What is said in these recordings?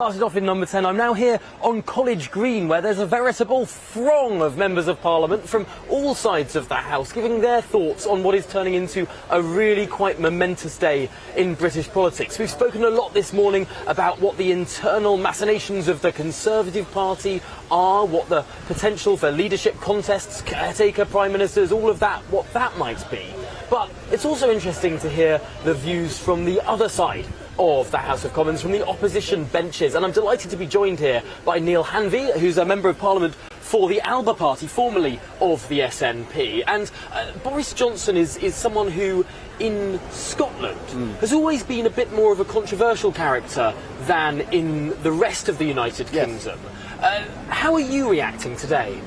Started off in number 10. I'm now here on College Green, where there's a veritable throng of members of Parliament from all sides of the House giving their thoughts on what is turning into a really quite momentous day in British politics. We've spoken a lot this morning about what the internal machinations of the Conservative Party are, what the potential for leadership contests, caretaker prime ministers, all of that, what that might be. But it's also interesting to hear the views from the other side of the House of Commons, from the opposition benches, and I'm delighted to be joined here by Neale Hanvey, who's a Member of Parliament for the Alba Party, formerly of the SNP. And Boris Johnson is someone who, in Scotland, has always been a bit more of a controversial character than in the rest of the United Kingdom. How are you reacting today?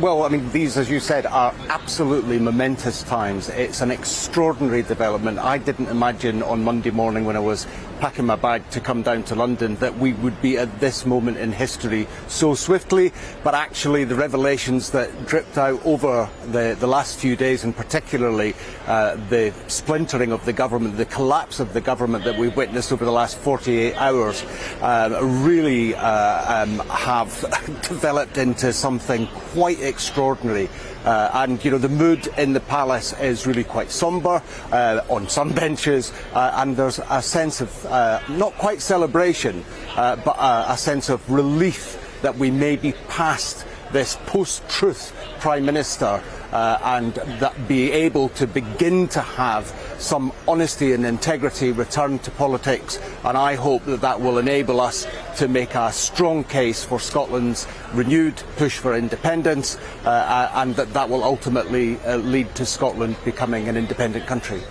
Well, I mean, these, as you said, are absolutely momentous times. It's an extraordinary development. I didn't imagine on Monday morning when I was packing my bag to come down to London that we would be at this moment in history so swiftly, but actually the revelations that dripped out over the last few days, and particularly the splintering of the government, the collapse of the government that we've witnessed over the last 48 hours, really have developed into something quite extraordinary. And you know, the mood in the palace is really quite sombre on some benches, and there's a sense of not quite celebration, but a sense of relief that we may be past this post-truth Prime Minister and that be able to begin to have some honesty and integrity return to politics. And I hope that that will enable us to make a strong case for Scotland's renewed push for independence, and that will ultimately lead to Scotland becoming an independent country.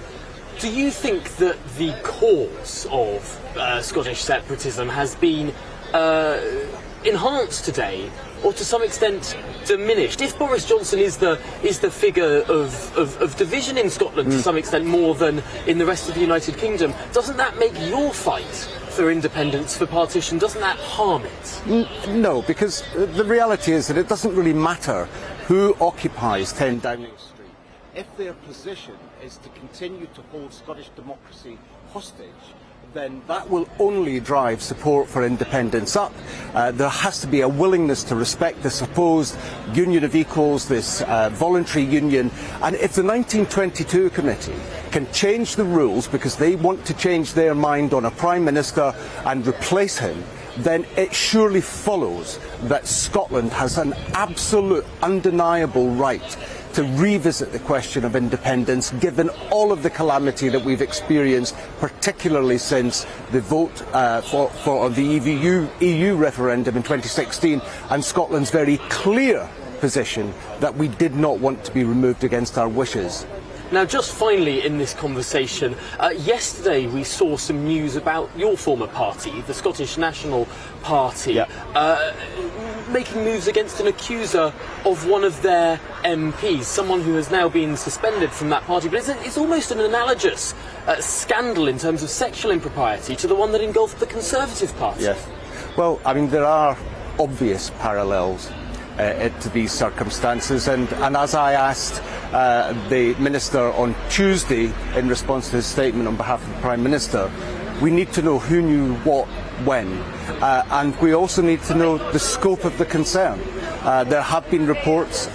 Do you think that the cause of Scottish separatism has been enhanced today, or to some extent diminished? If Boris Johnson is the figure of division in Scotland to some extent more than in the rest of the United Kingdom, doesn't that make your fight for independence, for partition, doesn't that harm it? No, because the reality is that it doesn't really matter who occupies 10 Downing Street. If their position is to continue to hold Scottish democracy hostage, then that will only drive support for independence up. There has to be a willingness to respect the supposed union of equals, this voluntary union. And if the 1922 committee can change the rules because they want to change their mind on a Prime Minister and replace him, then it surely follows that Scotland has an absolute, undeniable right to revisit the question of independence, given all of the calamity that we've experienced, particularly since the vote for the EU referendum in 2016, and Scotland's very clear position that we did not want to be removed against our wishes. Now, just finally in this conversation, yesterday we saw some news about your former party, the Scottish National Party, making moves against an accuser of one of their MPs, someone who has now been suspended from that party. But it's almost an analogous scandal in terms of sexual impropriety to the one that engulfed the Conservative Party. Yes. Well, I mean, there are obvious parallels to these circumstances, and as I asked the Minister on Tuesday in response to his statement on behalf of the Prime Minister, we need to know who knew what when, and we also need to know the scope of the concern. There have been reports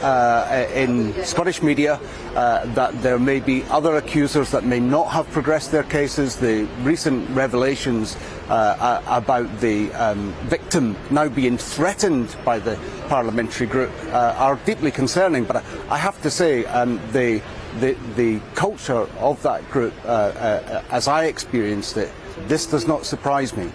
in Scottish media that there may be other accusers that may not have progressed their cases. The recent revelations about the victim now being threatened by the parliamentary group are deeply concerning. But I have to say, the culture of that group, as I experienced it, this does not surprise me.